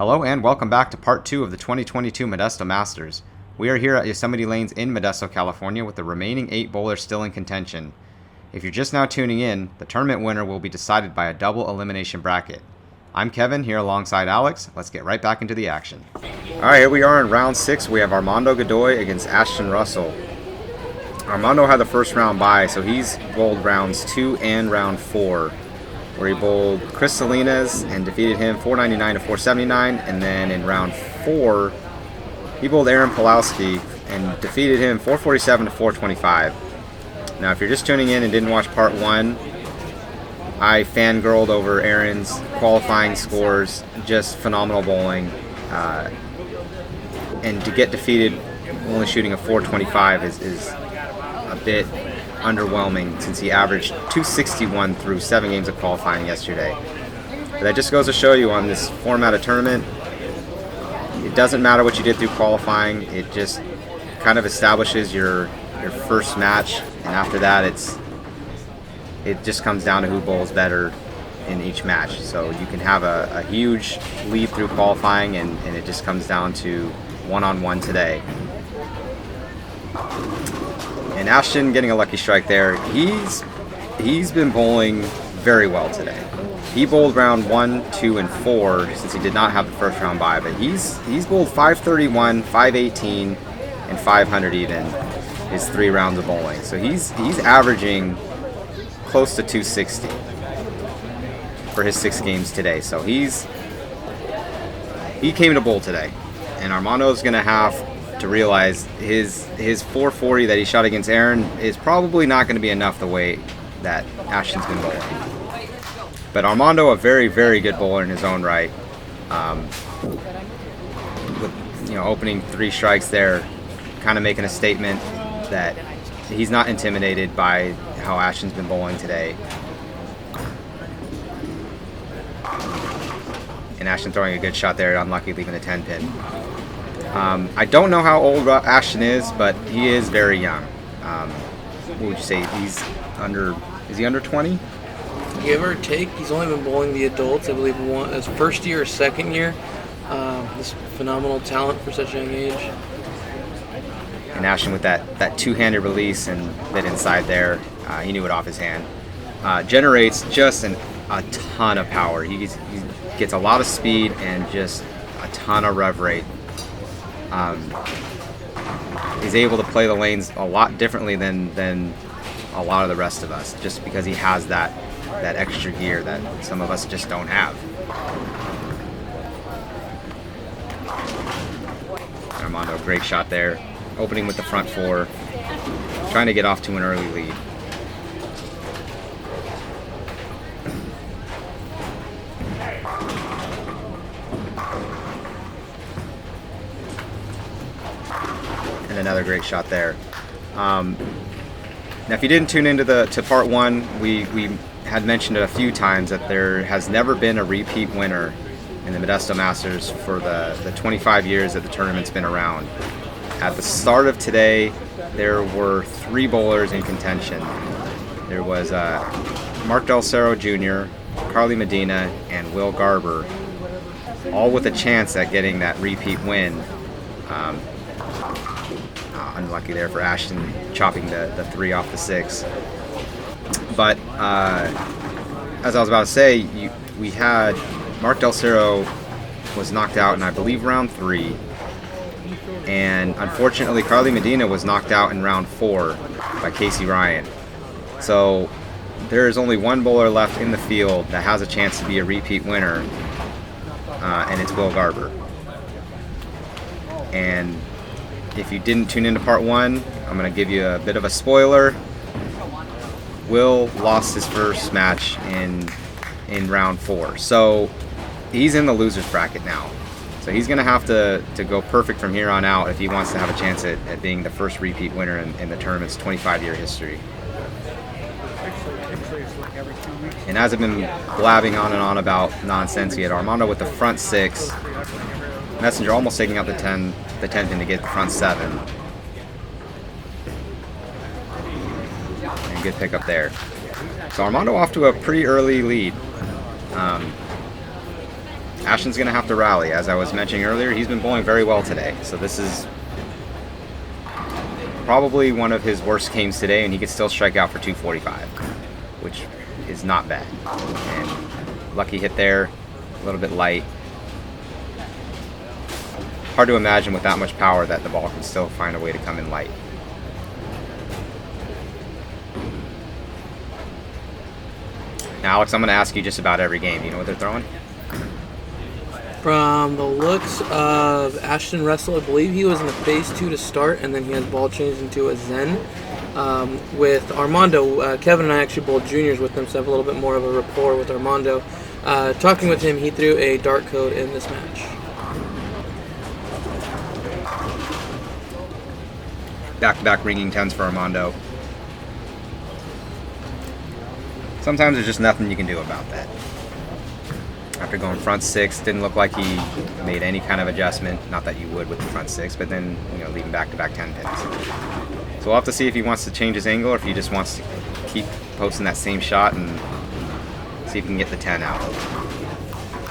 Hello and welcome back to part 2 of the 2022 Modesto Masters. We are here at Yosemite Lanes in Modesto, California with the remaining 8 bowlers still in contention. If you're just now tuning in, the tournament winner will be decided by a double elimination bracket. I'm Kevin here alongside Alex. Let's get right back into the action. Alright, here we are in round 6. We have Armando Godoy against Ashton Russell. Armando had the first round bye, so he's bowled rounds 2 and round 4. Where he bowled Chris Salinas and defeated him 499 to 479, and then in round 4 he bowled Aaron Pulowski and defeated him 447 to 425. Now if you're just tuning in and didn't watch part 1, I fangirled over Aaron's qualifying scores, just phenomenal bowling, and to get defeated only shooting a 425 is a bit underwhelming since he averaged 261 through 7 games of qualifying yesterday. But that just goes to show you on this format of tournament, it doesn't matter what you did through qualifying, it just kind of establishes your first match, and after that it just comes down to who bowls better in each match. So you can have a huge lead through qualifying and it just comes down to one-on-one today. And Ashton getting a lucky strike there. He's been bowling very well today. He bowled round 1, 2, and 4 since he did not have the first round bye, but he's bowled 531, 518, and 500 even his 3 rounds of bowling. So he's averaging close to 260 for his 6 games today. So he came to bowl today, and Armando's gonna have to realize his 440 that he shot against Aaron is probably not going to be enough the way that Ashton's been bowling. But Armando, a very, very good bowler in his own right. With opening 3 strikes there, kind of making a statement that he's not intimidated by how Ashton's been bowling today. And Ashton throwing a good shot there, unlucky leaving the 10 pin. I don't know how old Ashton is, but he is very young. What would you say? Is he under 20? Give or take. He's only been bowling the adults, I believe, his first year or second year. This phenomenal talent for such a young age. And Ashton with that two-handed release and bit inside there, he knew it off his hand. Generates just a ton of power. He gets a lot of speed and just a ton of rev rate. He's able to play the lanes a lot differently than a lot of the rest of us, just because he has that extra gear that some of us just don't have. Armando, great shot there, opening with the front 4, trying to get off to an early lead. And another great shot there. Now, if you didn't tune into to part 1, we had mentioned it a few times that there has never been a repeat winner in the Modesto Masters for the 25 years that the tournament's been around. At the start of today, there were 3 bowlers in contention. There was Mark Del Cerro Jr., Carly Medina, and Will Garber, all with a chance at getting that repeat win. Unlucky there for Ashton, chopping the 3 off the 6. But as I was about to say, we had Mark Del Cerro was knocked out in, I believe, round 3. And unfortunately, Carly Medina was knocked out in round 4 by Casey Ryan. So there is only one bowler left in the field that has a chance to be a repeat winner, and it's Will Garber. And if you didn't tune into part 1, I'm going to give you a bit of a spoiler. Will lost his first match in round 4. So he's in the loser's bracket now. So he's going to have to go perfect from here on out if he wants to have a chance at being the first repeat winner in the tournament's 25-year history. And as I've been blabbing on and on about nonsense, he had Armando with the front 6. Messenger almost taking out the 10 pin to get the front 7. And good pickup there. So Armando off to a pretty early lead. Ashton's going to have to rally. As I was mentioning earlier, he's been bowling very well today. So this is probably one of his worst games today, and he could still strike out for 245, which is not bad. And lucky hit there, a little bit light. Hard to imagine with that much power that the ball can still find a way to come in light. Now, Alex, I'm going to ask you just about every game. Do you know what they're throwing? From the looks of Ashton Russell, I believe he was in the phase 2 to start, and then he has ball changed into a Zen. With Armando, Kevin and I actually bowled juniors with him, so I have a little bit more of a rapport with Armando. Talking with him, he threw a dark code in this match. Back-to-back ringing 10s for Armando. Sometimes there's just nothing you can do about that. After going front 6, didn't look like he made any kind of adjustment. Not that you would with the front 6, but then, you know, leaving back-to-back 10 pins. So we'll have to see if he wants to change his angle or if he just wants to keep posting that same shot and see if he can get the 10 out.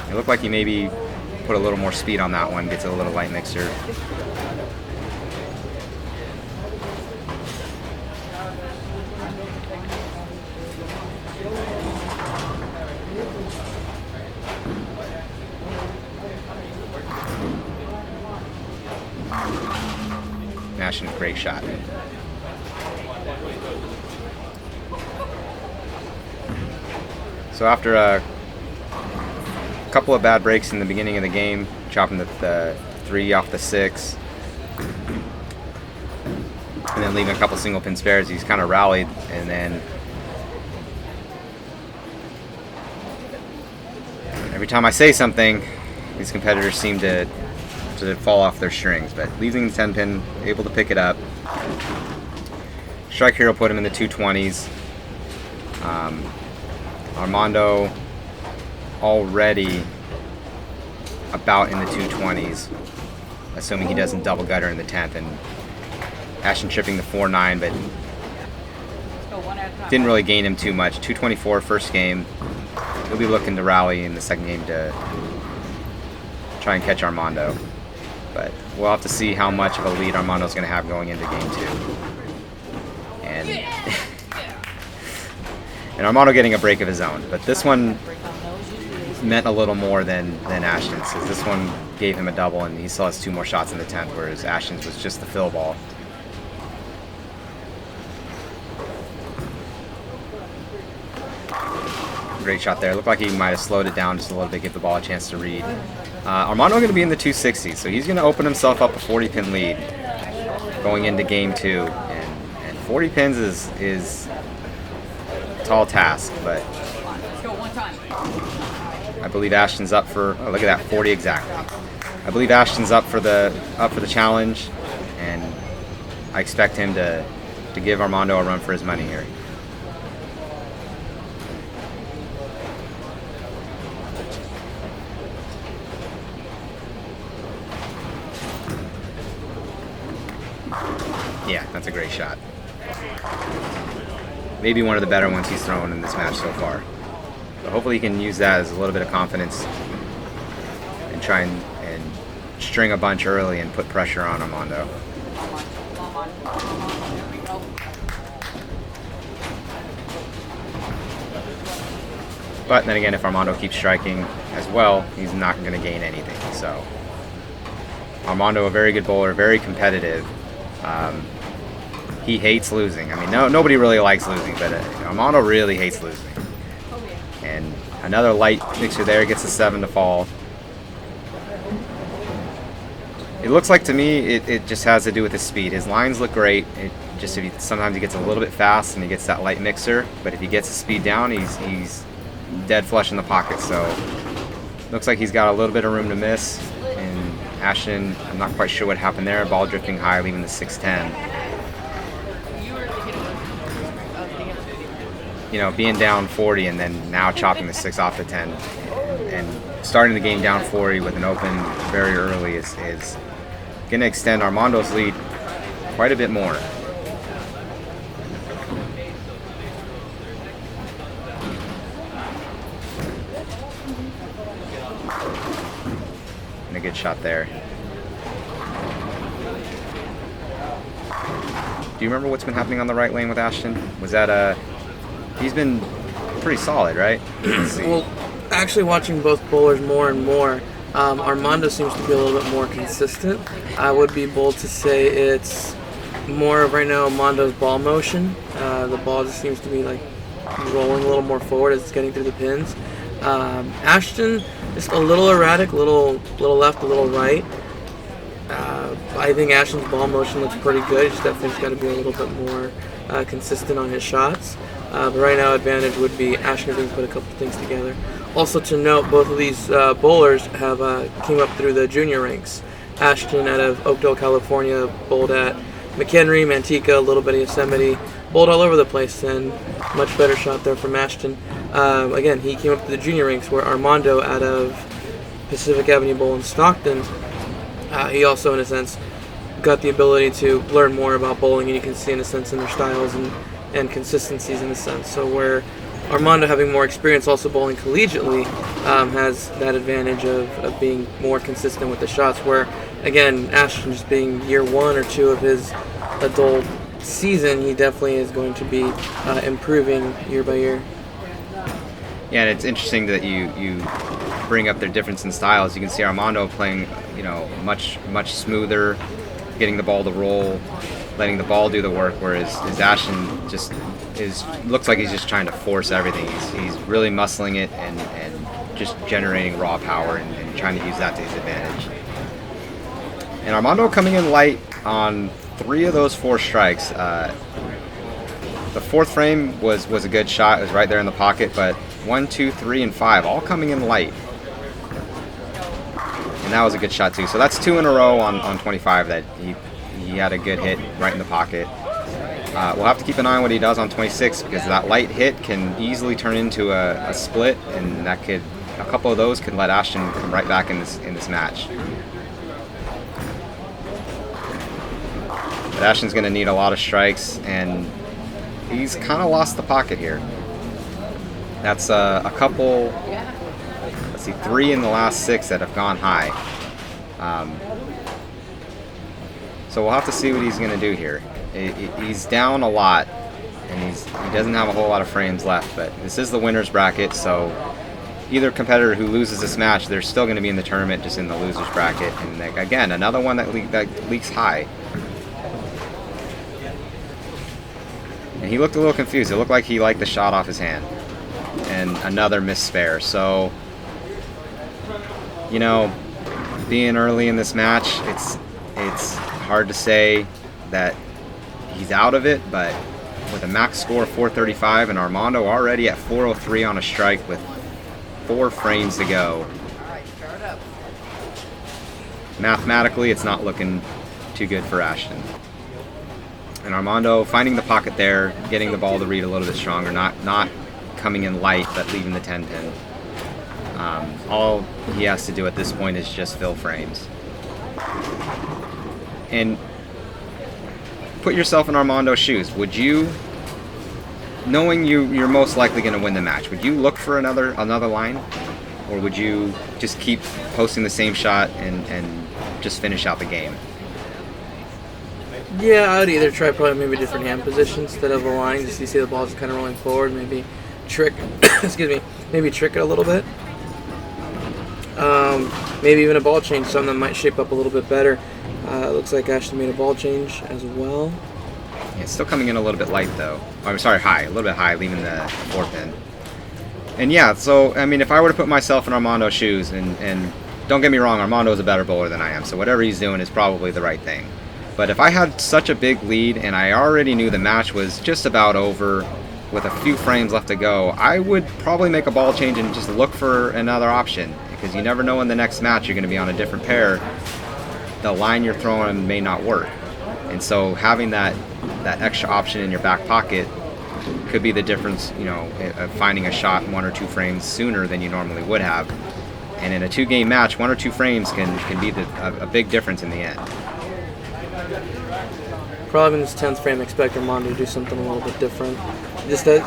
It looked like he maybe put a little more speed on that one, gets a little light mixer. Ashton, great shot. So after a couple of bad breaks in the beginning of the game, chopping the 3 off the 6, and then leaving a couple single pin spares, he's kind of rallied, and then every time I say something, these competitors seem to fall off their strings, but leaving the 10 pin, able to pick it up. Strike Hero put him in the 220s. Armando already about in the 220s, assuming he doesn't double gutter in the 10th, and Ashton chipping the 4-9, but didn't really gain him too much. 224 first game. He'll be looking to rally in the second game to try and catch Armando. But we'll have to see how much of a lead Armando's going to have going into game 2. And Armando getting a break of his own. But this one meant a little more than Ashton's. So this one gave him a double, and he still has 2 more shots in the 10th, whereas Ashton's was just the fill ball. Great shot there. Looked like he might have slowed it down just a little bit, give the ball a chance to read. Armando going to be in the 260s, so he's going to open himself up a 40-pin lead going into game 2. And 40 pins is a tall task, but I believe Ashton's up for. Oh, look at that, 40 exactly. I believe Ashton's up for the challenge, and I expect him to give Armando a run for his money here. Yeah, that's a great shot. Maybe one of the better ones he's thrown in this match so far. So hopefully he can use that as a little bit of confidence and try and string a bunch early and put pressure on Armando. But then again, if Armando keeps striking as well, he's not going to gain anything. So Armando, a very good bowler, very competitive. He hates losing. I mean, nobody really likes losing, but Armando really hates losing. And another light mixer there, gets a 7 to fall. It looks like to me it just has to do with his speed. His lines look great. Sometimes he gets a little bit fast and he gets that light mixer, but if he gets his speed down, he's dead flush in the pocket. So looks like he's got a little bit of room to miss. And Ashton, I'm not quite sure what happened there. Ball drifting high, leaving the 610. You know, being down 40 and then now chopping the 6 off the 10 and starting the game down 40 with an open very early is going to extend Armando's lead quite a bit more. good shot there. Do you remember what's been happening on the right lane with Ashton? Was that he's been pretty solid, right? Well, actually watching both bowlers more and more, Armando seems to be a little bit more consistent. I would be bold to say it's more of right now Armando's ball motion. The ball just seems to be like rolling a little more forward as it's getting through the pins. Ashton just a little erratic, little left, a little right. I think Ashton's ball motion looks pretty good. He's definitely got to be a little bit more consistent on his shots. But right now, advantage would be Ashton if he can put a couple things together. Also to note, both of these bowlers have came up through the junior ranks. Ashton out of Oakdale, California, bowled at McHenry, Manteca, a little bit of Yosemite, bowled all over the place, and much better shot there from Ashton. Again, he came up to the junior ranks, where Armando out of Pacific Avenue Bowl in Stockton, he also, in a sense, got the ability to learn more about bowling, and you can see, in a sense, in their styles and consistencies, in a sense. So where Armando, having more experience also bowling collegiately, has that advantage of being more consistent with the shots, where, again, Ashton just being year 1 or 2 of his adult season, he definitely is going to be improving year by year. Yeah, and it's interesting that you bring up their difference in styles. You can see Armando playing, much smoother, getting the ball to roll, letting the ball do the work, whereas Ashton just looks like he's just trying to force everything. He's really muscling it and just generating raw power and trying to use that to his advantage. And Armando coming in light on 3 of those 4 strikes. The 4th frame was a good shot. It was right there in the pocket, but 1, 2, 3, and 5 all coming in light. And that was a good shot too. So that's 2 in a row on 25 that he had a good hit right in the pocket. We'll have to keep an eye on what he does on 26, because that light hit can easily turn into a split, and a couple of those could let Ashton come right back in this match. But Ashton's going to need a lot of strikes, and he's kind of lost the pocket here. That's a couple, let's see, 3 in the last 6 that have gone high. So we'll have to see what he's going to do here. He's down a lot, and he doesn't have a whole lot of frames left, but this is the winner's bracket, so either competitor who loses this match, they're still going to be in the tournament, just in the loser's bracket. And again, another one that leaks high. And he looked a little confused. It looked like he liked the shot off his hand. And another missed spare. So, being early in this match, it's hard to say that he's out of it, but with a max score of 435 and Armando already at 403 on a strike with 4 frames to go, mathematically it's not looking too good for Ashton. And Armando finding the pocket there, getting the ball to read a little bit stronger, not coming in light but leaving the 10 pin. All he has to do at this point is just fill frames. And put yourself in Armando's shoes. Would you, knowing you're most likely going to win the match, would you look for another line? Or would you just keep posting the same shot and just finish out the game? Yeah, I would either try probably maybe different hand positions instead of a line, just so you see the ball just kind of rolling forward, maybe trick maybe trick it a little bit. Maybe even a ball change, something that might shape up a little bit better. It looks like Ashton made a ball change as well. Yeah, it's still coming in a little bit light though. I'm sorry, high, a little bit high, leaving the 4 pin. And yeah, so I mean, if I were to put myself in Armando's shoes, and don't get me wrong, Armando's a better bowler than I am, so whatever he's doing is probably the right thing. But if I had such a big lead and I already knew the match was just about over with a few frames left to go, I would probably make a ball change and just look for another option, because you never know in the next match you're going to be on a different pair. The line you're throwing may not work. And so having that extra option in your back pocket could be the difference, of finding a shot 1 or 2 frames sooner than you normally would have. And in a 2-game match, 1 or 2 frames can be a big difference in the end. Probably in this 10th frame, I expect Armando to do something a little bit different. Just as,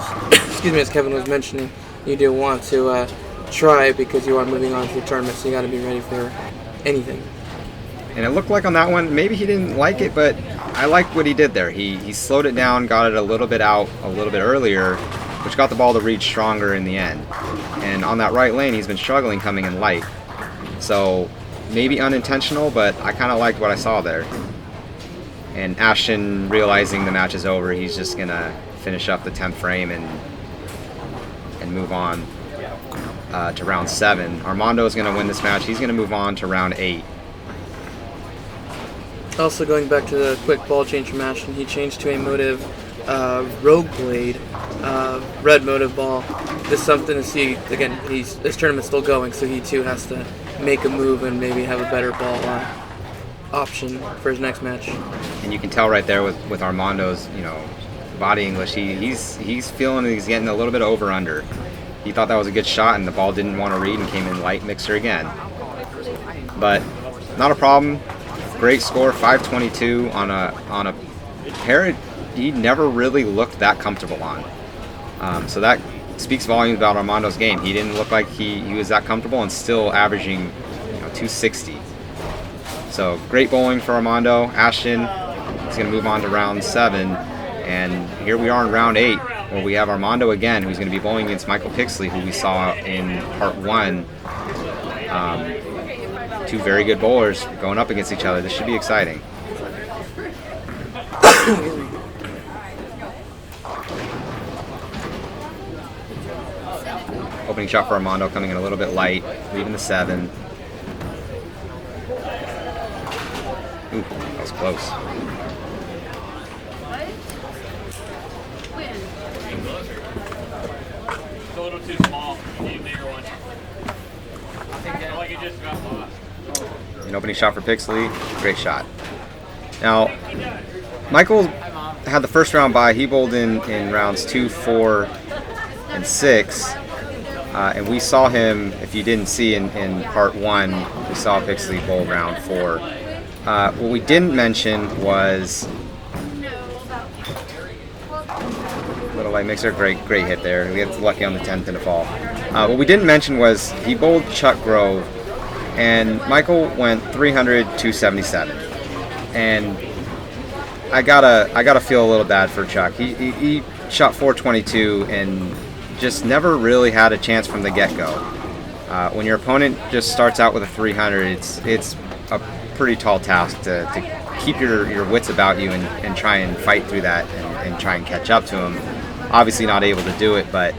as Kevin was mentioning, you do want to try, because you are moving on to the tournament, so you got to be ready for anything. And it looked like on that one, maybe he didn't like it, but I like what he did there. He slowed it down, got it a little bit out a little bit earlier, which got the ball to reach stronger in the end. And on that right lane, he's been struggling coming in light. So maybe unintentional, but I kind of liked what I saw there. And Ashton, realizing the match is over, he's just going to finish up the 10th frame and move on to round 7. Armando is going to win this match. He's going to move on to round 8. Also going back to the quick ball change from Ashton, he changed to a motive Rogue Blade, red motive ball. Just something to see. Again, this tournament's still going, so he too has to make a move and maybe have a better ball option for his next match. And you can tell right there with Armando's, body English, he's feeling he's getting a little bit of over-under. He thought that was a good shot, and the ball didn't want to read and came in light mixer again. But not a problem. Great score, 522 on a pair he never really looked that comfortable on. So that speaks volumes about Armando's game. He didn't look like he was that comfortable and still averaging 260. So great bowling for Armando. Ashton is going to move on to round 7. And here we are in round 8, where we have Armando again, who's going to be bowling against Michael Pixley, who we saw in part 1. Two very good bowlers going up against each other. This should be exciting. Opening shot for Armando coming in a little bit light, leaving the 7. Ooh, that was close. It's a little too small. Need a bigger one. I feel like it just got lost. An opening shot for Pixley. Great shot. Now, Michael had the first round bye. He bowled in rounds 2, 4, and 6. And we saw him, if you didn't see in part 1, we saw Pixley bowl round 4. What we didn't mention was little light mixer, great hit there. We got lucky on the 10th and a fall. What we didn't mention was he bowled Chuck Grove, and Michael went 300, 277. And I gotta feel a little bad for Chuck. He shot 422 and just never really had a chance from the get-go. When your opponent just starts out with a 300, it's a pretty tall task to keep your wits about you and try and fight through that and try and catch up to him. Obviously not able to do it, but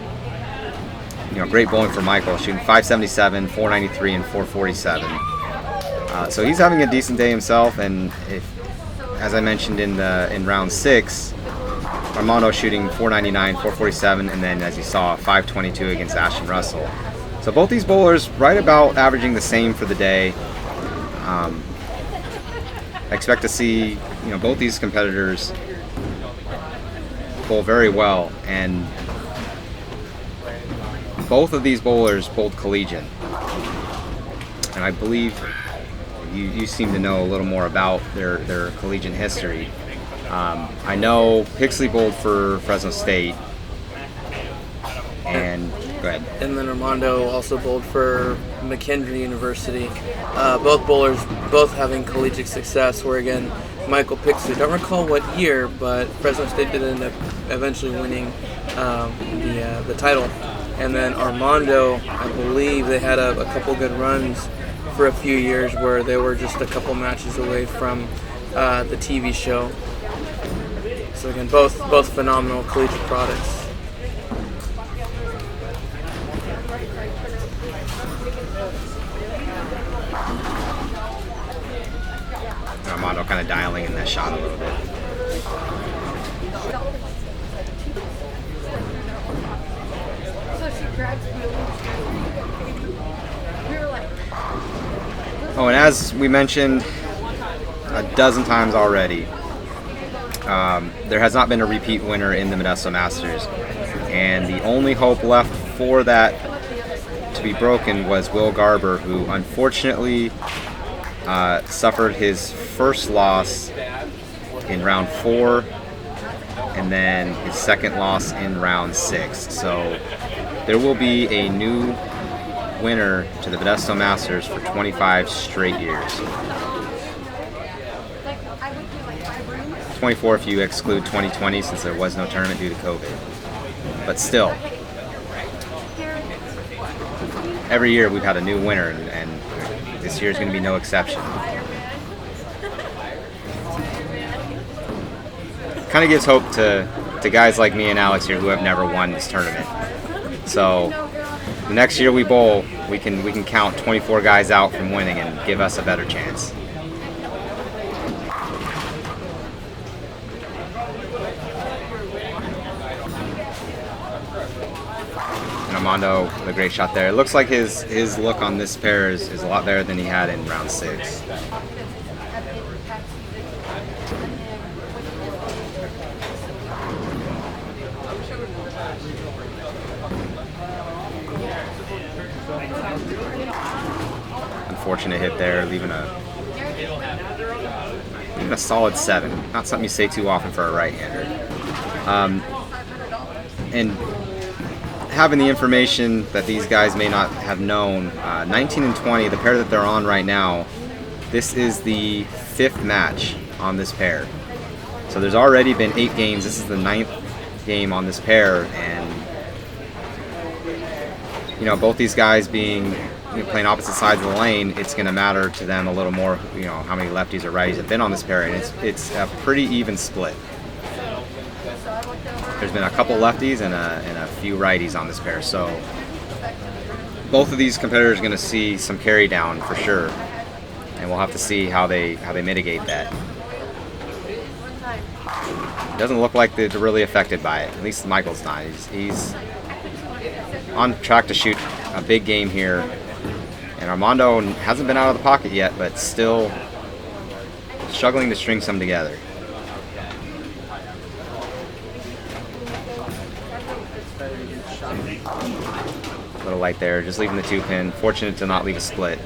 great bowling for Michael, shooting 577, 493, and 447. So he's having a decent day himself, and as I mentioned in round 6, Armando shooting 499, 447, and then, as you saw, 522 against Ashton Russell. So both these bowlers right about averaging the same for the day. I expect to see both these competitors bowl very well, and both of these bowlers bowled collegiate. And I believe you seem to know a little more about their collegiate history. I know Pixley bowled for Fresno State, and go ahead. And then Armando also bowled for McKendree University. Both bowlers, both having collegiate success. Where again, Michael Pixley, don't recall what year, but Fresno State did end up eventually winning the title. And then Armando, I believe they had a couple good runs for a few years where they were just a couple matches away from the TV show. So again, both phenomenal collegiate products. Armando kind of dialing in that shot a little bit. Oh, and as we mentioned a dozen times already, there has not been a repeat winner in the Modesto Masters, and the only hope left for that to be broken was Will Garber, who unfortunately suffered his first loss in round 4 and then his second loss in round 6. So there will be a new winner to the Modesto Masters for 25 straight years. 24 if you exclude 2020 since there was no tournament due to COVID. But still, every year we've had a new winner, and this year is going to be no exception. Kind of gives hope to guys like me and Alex here who have never won this tournament. So the next year we bowl, we can count 24 guys out from winning and give us a better chance. And Armando with a great shot there. It looks like his look on this pair is a lot better than he had in round 6. Unfortunate hit there, leaving a solid 7. Not something you say too often for a right-hander. And having the information that these guys may not have known, 19 and 20, the pair that they're on right now, this is the 5th match on this pair. So there's already been 8 games. This is the 9th game on this pair, and both these guys being playing opposite sides of the lane, it's going to matter to them a little more, how many lefties or righties have been on this pair, and it's a pretty even split. There's been a couple lefties and a few righties on this pair, so both of these competitors are going to see some carry down for sure, and we'll have to see how they mitigate that. It doesn't look like they're really affected by it. At least Michael's not. He's on track to shoot a big game here. And Armando hasn't been out of the pocket yet, but still struggling to string some together. A little light there, just leaving the 2-pin. Fortunate to not leave a split.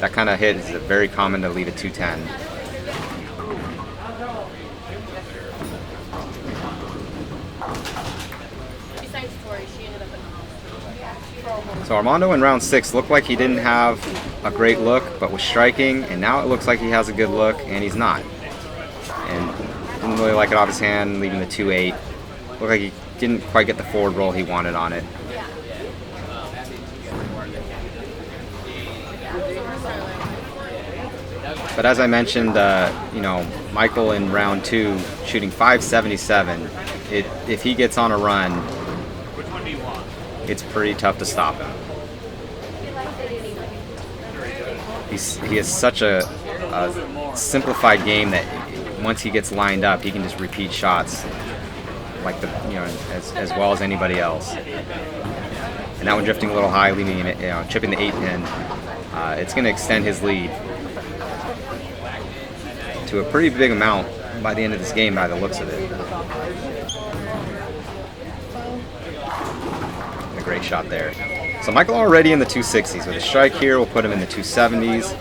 That kind of hit is very common to leave a 210. So Armando in round 6 looked like he didn't have a great look, but was striking, and now it looks like he has a good look, and he's not. And didn't really like it off his hand, leaving the 2-8. Looked like he didn't quite get the forward roll he wanted on it. But as I mentioned, Michael in round 2 shooting 577. If he gets on a run, it's pretty tough to stop him. He has such a simplified game that once he gets lined up, he can just repeat shots like as well as anybody else. And that one drifting a little high, leaving it, chipping the 8-pin. It's going to extend his lead to a pretty big amount by the end of this game, by the looks of it. Great shot there. So Michael already in the 260s. With a strike here, we'll put him in the 270s.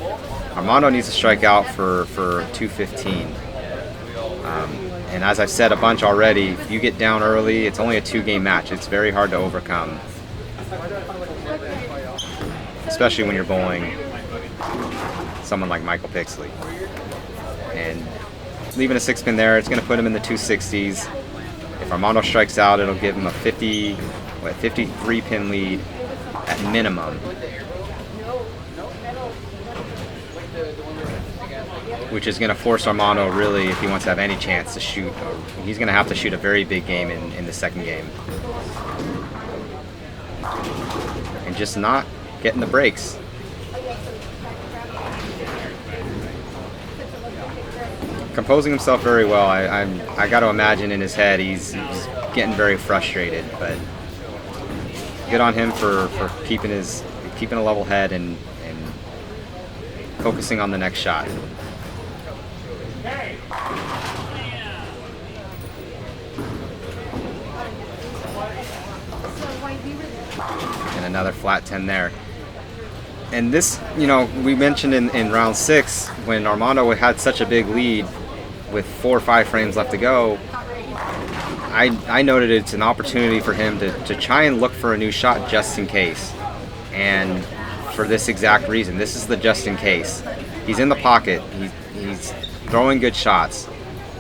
Armando needs to strike out for 215. And as I've said a bunch already, if you get down early, it's only a 2-game match. It's very hard to overcome, especially when you're bowling someone like Michael Pixley. And leaving a 6-pin there, it's going to put him in the 260s. If Armando strikes out, it'll give him a 53-pin lead at minimum, which is going to force Armando, really, if he wants to have any chance to shoot, he's going to have to shoot a very big game in the second game. And just not getting the breaks. Composing himself very well. I got to imagine in his head he's getting very frustrated, but good on him for keeping a level head and focusing on the next shot. And another flat 10 there. And this, we mentioned in round 6 when Armando had such a big lead with 4 or 5 frames left to go, I noted it's an opportunity for him to try and look for a new shot just in case. And for this exact reason. This is the just in case. He's in the pocket. He's throwing good shots,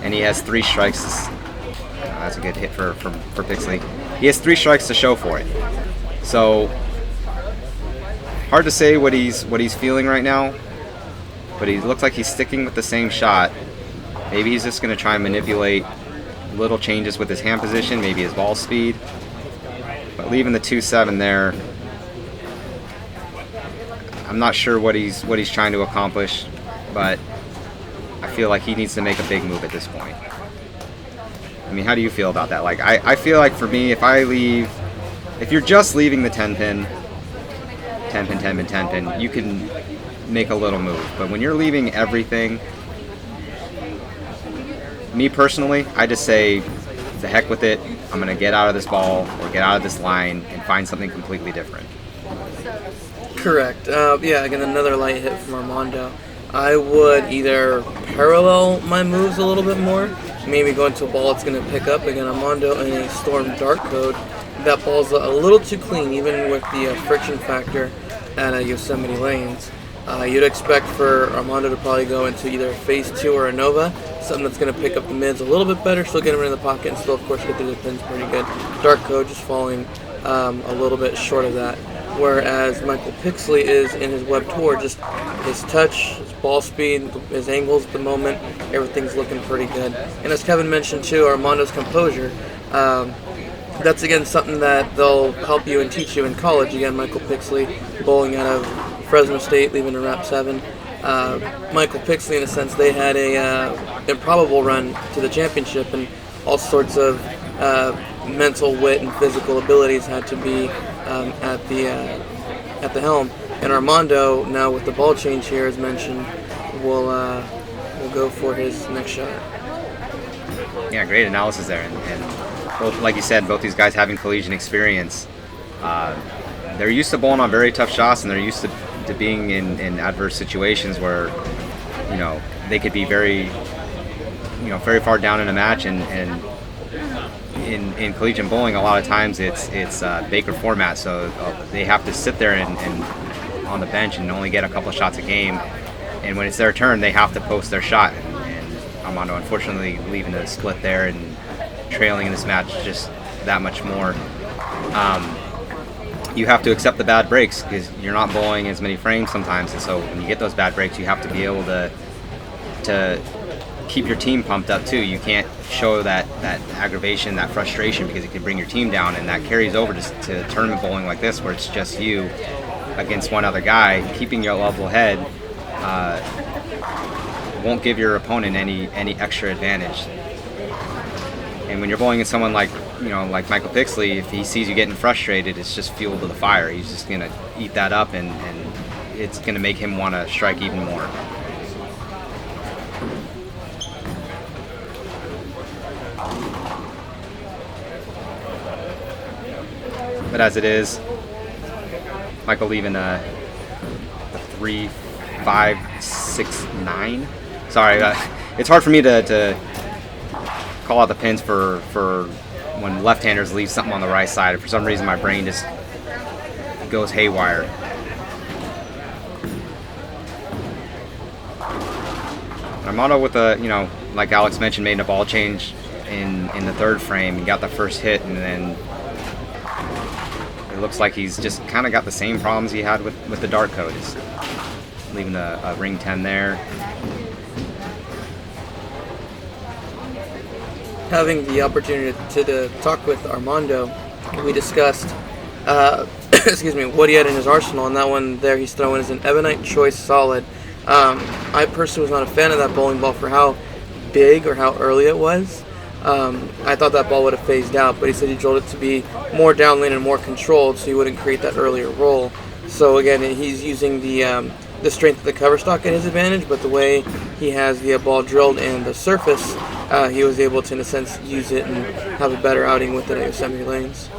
and he has 3 strikes. That's a good hit for Pixley. He has 3 strikes to show for it. So hard to say what he's feeling right now, but he looks like he's sticking with the same shot. Maybe he's just going to try and manipulate little changes with his hand position, maybe his ball speed. But leaving the 2-7 there, I'm not sure what he's trying to accomplish, but I feel like he needs to make a big move at this point. I mean, how do you feel about that? Like, I feel like for me, if you're just leaving the 10 pin, you can make a little move. But when you're leaving everything, me personally, I just say, the heck with it. I'm going to get out of this ball or get out of this line and find something completely different. Correct. Yeah, again, another light hit from Armando. I would either parallel my moves a little bit more, maybe go into a ball that's going to pick up. Again, Armando in a Storm Dark Code, that ball's a little too clean, even with the friction factor at Yosemite Lanes. You'd expect for Armando to probably go into either a Phase 2 or a Nova, something that's going to pick up the mids a little bit better, still get him in the pocket, and still, of course, get through the pins pretty good. Dark Code just falling a little bit short of that. Whereas Michael Pixley is in his Web Tour, just his touch, his ball speed, his angles at the moment, everything's looking pretty good. And as Kevin mentioned too, Armando's composure, that's again something that they'll help you and teach you in college. Again, Michael Pixley bowling out of Fresno State, leaving a Rap 7. Michael Pixley, in a sense, they had a improbable run to the championship, and all sorts of mental wit and physical abilities had to be at the helm. And Armando, now with the ball change here, as mentioned, will go for his next shot. Yeah, great analysis there. And both, like you said, both these guys having collegiate experience, they're used to bowling on very tough shots, and they're used to being in adverse situations where, you know, they could be very far down in a match, and in collegiate bowling, a lot of times it's Baker format, so they have to sit there and on the bench and only get a couple shots a game, and when it's their turn, they have to post their shot. And Armando, unfortunately, leaving the split there and trailing in this match just that much more. You have to accept the bad breaks because you're not bowling as many frames sometimes, and so when you get those bad breaks, you have to be able to keep your team pumped up too. You can't show that aggravation, that frustration, because it can bring your team down, and that carries over to tournament bowling like this, where it's just you against one other guy. Keeping your level head won't give your opponent any extra advantage. And when you're bowling at someone like Michael Pixley, if he sees you getting frustrated, it's just fuel to the fire. He's just gonna eat that up, and it's gonna make him want to strike even more. But as it is, Michael leaving a 3, 5, 6, 9. Sorry, it's hard for me to call out the pins for when left-handers leave something on the right side. For some reason, my brain just goes haywire. Armando with like Alex mentioned, made a ball change in the 3rd frame. He got the first hit, and then it looks like he's just kind of got the same problems he had with the Dark Code. He's leaving a ring 10 there. Having the opportunity to talk with Armando, we discussed what he had in his arsenal, and that one there he's throwing is an Ebonite Choice Solid. I personally was not a fan of that bowling ball for how big or how early it was. I thought that ball would have phased out, but he said he drilled it to be more down lane and more controlled, so he wouldn't create that earlier roll. So again, he's using the strength of the cover stock at his advantage, but the way he has the ball drilled and the surface, he was able to, in a sense, use it and have a better outing with it at Yosemite Lanes.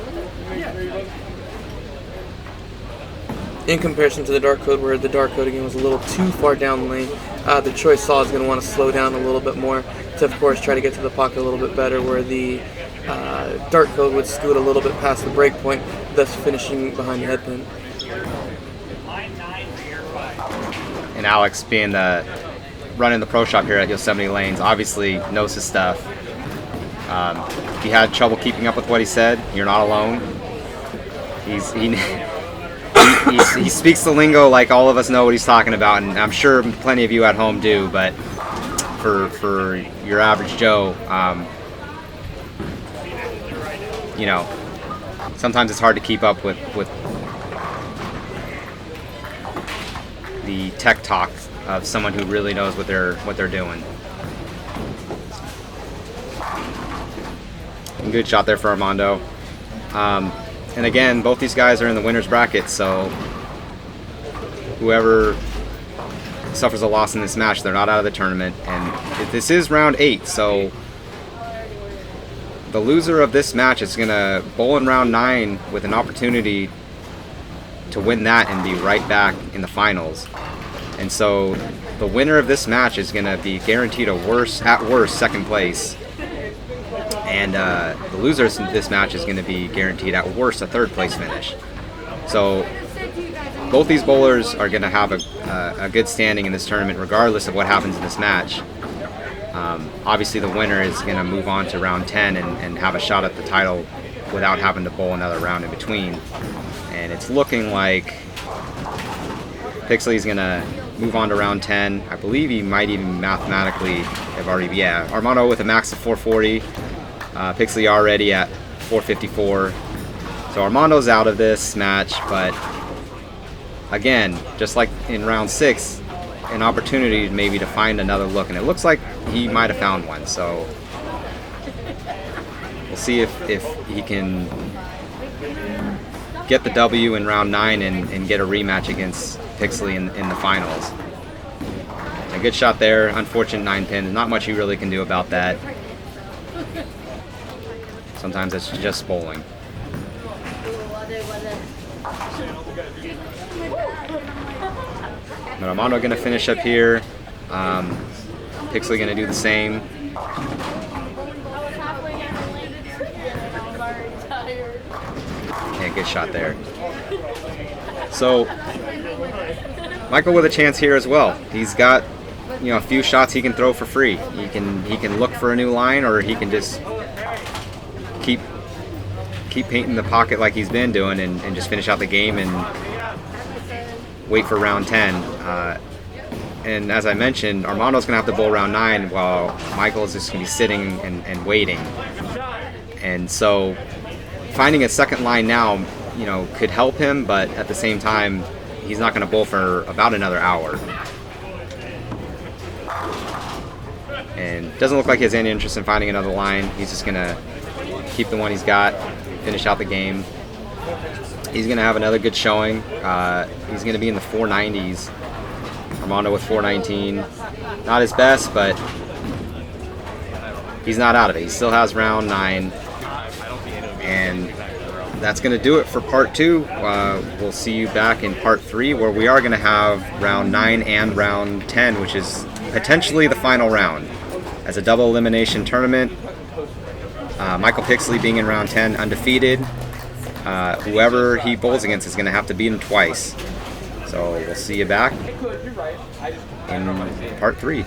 In comparison to the Dark Code, where the Dark Code again was a little too far down the lane, the Choice Solid is going to want to slow down a little bit more to, of course, try to get to the pocket a little bit better, where the Dark Code would scoot a little bit past the break point, thus finishing behind the head pin. and Alex being running the pro shop here at Yosemite Lanes, obviously knows his stuff. If you had trouble keeping up with what he said, you're not alone. He speaks the lingo like all of us know what he's talking about, and I'm sure plenty of you at home do. But for your average Joe, you know, sometimes it's hard to keep up with the tech talk of someone who really knows what they're doing. Good shot there for Armando. And again, both these guys are in the winner's bracket, so whoever suffers a loss in this match, they're not out of the tournament. And this is round 8, so the loser of this match is going to bowl in round 9 with an opportunity to win that and be right back in the finals. And so the winner of this match is going to be guaranteed at worst second place. And the loser of this match is going to be guaranteed at worst a third place finish. So both these bowlers are going to have a good standing in this tournament regardless of what happens in this match. Obviously the winner is going to move on to round 10 and have a shot at the title without having to bowl another round in between. And it's looking like Pixley's going to move on to round 10. I believe he might even mathematically have already, yeah. Armando with a max of 440. Pixley already at 454. So Armando's out of this match, but again, just like in round 6, an opportunity maybe to find another look, and it looks like he might have found one. So we'll see if he can get the W in round 9 and get a rematch against Pixley in the finals. A good shot there, unfortunate 9 pin. Not much he really can do about that. Sometimes it's just bowling. But Armando going to finish up here. Pixley going to do the same. Yeah, good shot there. So Michael with a chance here as well. He's got, you know, a few shots he can throw for free. He can look for a new line, or he can just keep painting the pocket like he's been doing and just finish out the game and wait for round 10. And as I mentioned, Armando's going to have to bowl round 9 while Michael is just going to be sitting and waiting. And so finding a second line now, you know, could help him, but at the same time, he's not going to bowl for about another hour. And doesn't look like he has any interest in finding another line. He's just going to keep the one he's got, finish out the game. He's going to have another good showing. He's going to be in the 490s. Armando with 419. Not his best, but he's not out of it. He still has round 9. And that's going to do it for part 2. We'll see you back in part 3, where we are going to have round 9 and round 10, which is potentially the final round. As a double elimination tournament, Michael Pixley being in round 10 undefeated. Whoever he bowls against is going to have to beat him twice. So we'll see you back in part 3.